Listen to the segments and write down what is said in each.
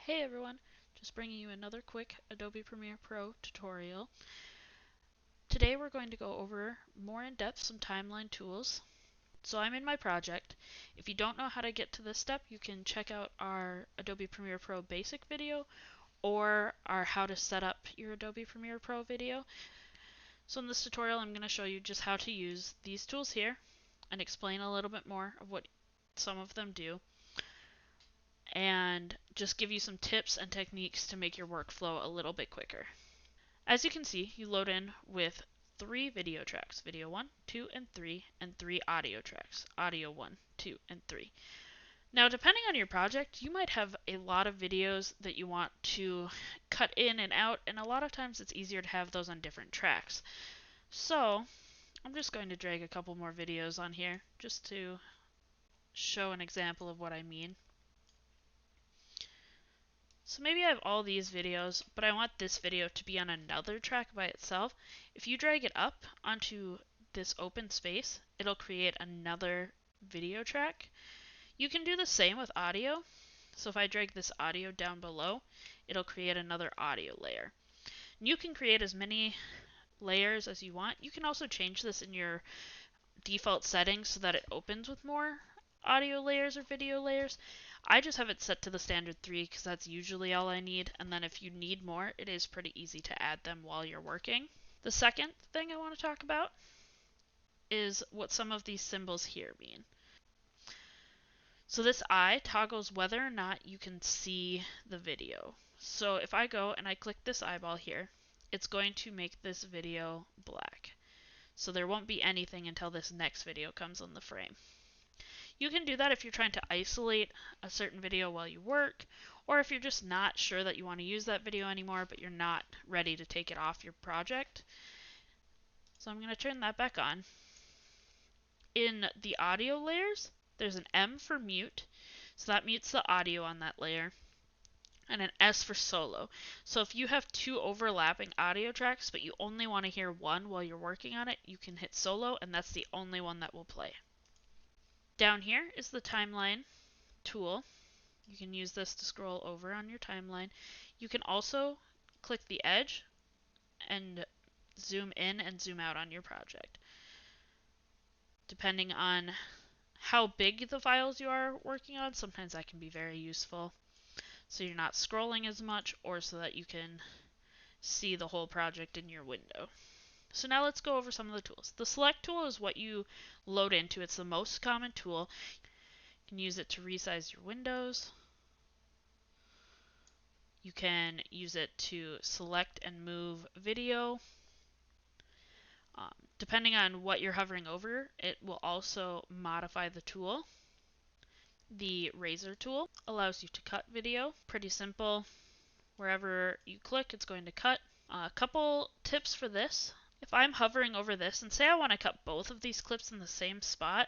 Hey everyone, just bringing you another quick Adobe Premiere Pro tutorial. Today we're going to go over more in depth some timeline tools. So I'm in my project. If you don't know how to get to this step, you can check out our Adobe Premiere Pro basic video or our how to set up your Adobe Premiere Pro video. So in this tutorial I'm going to show you just how to use these tools here and explain a little bit more of what some of them do, and just give you some tips and techniques to make your workflow a little bit quicker. As you can see, you load in with 3 video tracks, video 1, 2, and 3, and 3 audio tracks, audio 1, 2, and 3. Now, depending on your project, you might have a lot of videos that you want to cut in and out, and a lot of times it's easier to have those on different tracks. So, I'm just going to drag a couple more videos on here just to show an example of what I mean. So maybe I have all these videos, but I want this video to be on another track by itself. If you drag it up onto this open space, it'll create another video track. You can do the same with audio. So if I drag this audio down below, it'll create another audio layer. And you can create as many layers as you want. You can also change this in your default settings so that it opens with more audio layers or video layers. I just have it set to the standard 3 because that's usually all I need, and then if you need more, it is pretty easy to add them while you're working. The second thing I want to talk about is what some of these symbols here mean. So this eye toggles whether or not you can see the video. So if I go and I click this eyeball here, it's going to make this video black. So there won't be anything until this next video comes on the frame. You can do that if you're trying to isolate a certain video while you work, or if you're just not sure that you want to use that video anymore, but you're not ready to take it off your project. So I'm going to turn that back on. In the audio layers, there's an M for mute, so that mutes the audio on that layer, and an S for solo. So if you have 2 overlapping audio tracks, but you only want to hear one while you're working on it, you can hit solo, and that's the only one that will play. Down here is the timeline tool. You can use this to scroll over on your timeline. You can also click the edge and zoom in and zoom out on your project. Depending on how big the files you are working on, sometimes that can be very useful. So you're not scrolling as much, or so that you can see the whole project in your window. So now let's go over some of the tools. The select tool is what you load into. It's the most common tool. You can use it to resize your windows. You can use it to select and move video. Depending on what you're hovering over, it will also modify the tool. The razor tool allows you to cut video. Pretty simple. Wherever you click, it's going to cut. A couple tips for this. If I'm hovering over this, and say I want to cut both of these clips in the same spot,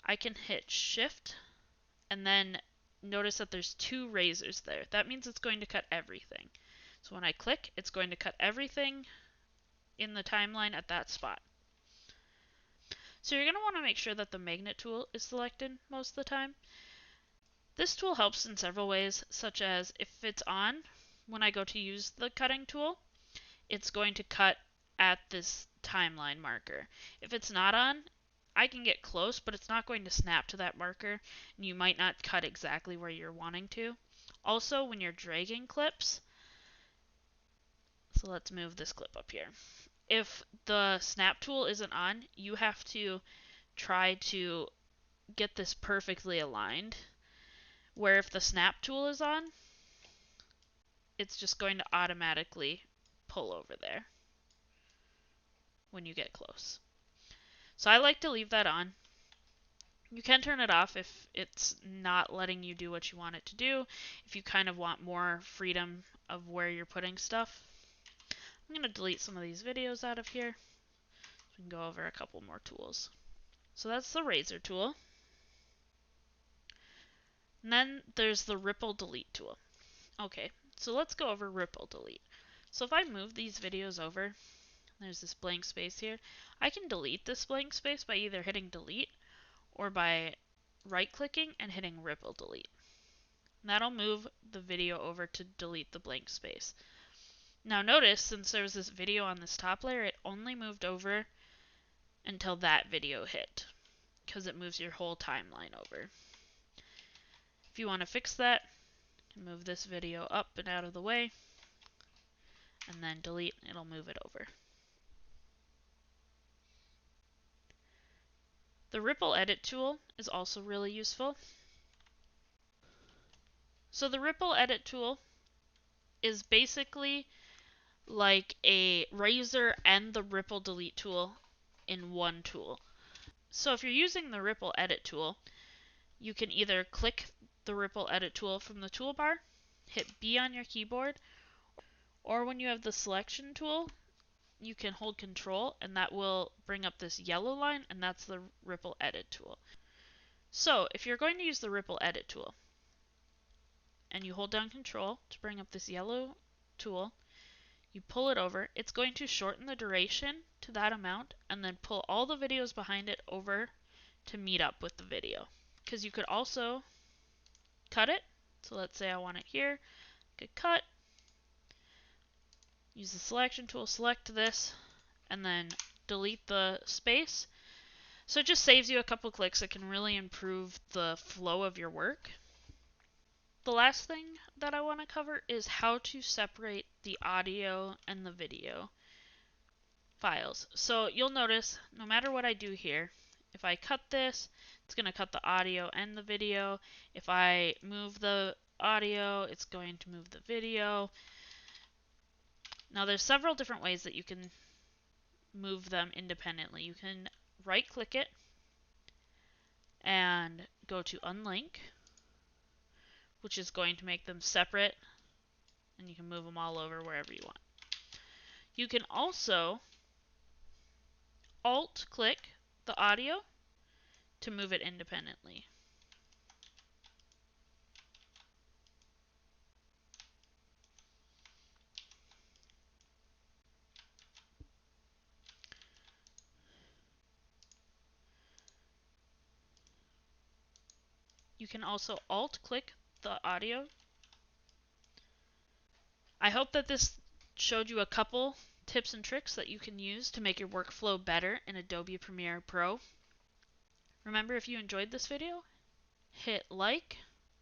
I can hit Shift and then notice that there's 2 razors there. That means it's going to cut everything. So when I click, it's going to cut everything in the timeline at that spot. So you're going to want to make sure that the magnet tool is selected most of the time. This tool helps in several ways, such as if it's on, when I go to use the cutting tool, it's going to cut at this timeline marker. If it's not on, I can get close, but it's not going to snap to that marker, and you might not cut exactly where you're wanting to. Also, when you're dragging clips, so let's move this clip up here. If the snap tool isn't on, you have to try to get this perfectly aligned, where if the snap tool is on, it's just going to automatically pull over there when you get close. So I like to leave that on. You can turn it off if it's not letting you do what you want it to do, if you kind of want more freedom of where you're putting stuff. I'm going to delete some of these videos out of here. We can go over a couple more tools. So that's the razor tool. And then there's the ripple delete tool. Okay, so let's go over ripple delete. So if I move these videos over, there's this blank space here, I can delete this blank space by either hitting delete or by right-clicking and hitting ripple delete. And that'll move the video over to delete the blank space. Now notice, since there was this video on this top layer, it only moved over until that video hit, because it moves your whole timeline over. If you want to fix that, you can move this video up and out of the way, and then delete, it'll move it over. The Ripple Edit tool is also really useful. So the Ripple Edit tool is basically like a razor and the Ripple Delete tool in one tool. So if you're using the Ripple Edit tool, you can either click the Ripple Edit tool from the toolbar, hit B on your keyboard, or when you have the selection tool, you can hold Control and that will bring up this yellow line, and that's the Ripple Edit tool. So if you're going to use the Ripple Edit tool and you hold down Control to bring up this yellow tool, you pull it over, it's going to shorten the duration to that amount and then pull all the videos behind it over to meet up with the video. Because you could also cut it. So let's say I want it here. I could cut, use the selection tool, select this, and then delete the space. So it just saves you a couple clicks. It can really improve the flow of your work. The last thing that I want to cover is how to separate the audio and the video files. So you'll notice no matter what I do here, if I cut this, it's going to cut the audio and the video. If I move the audio, it's going to move the video. Now there's several different ways that you can move them independently. You can right click it and go to unlink, which is going to make them separate, and you can move them all over wherever you want. You can also alt click the audio to move it independently. You can also alt click the audio. I hope that this showed you a couple tips and tricks that you can use to make your workflow better in Adobe Premiere Pro. Remember, if you enjoyed this video, hit like,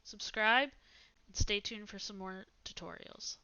subscribe, and stay tuned for some more tutorials.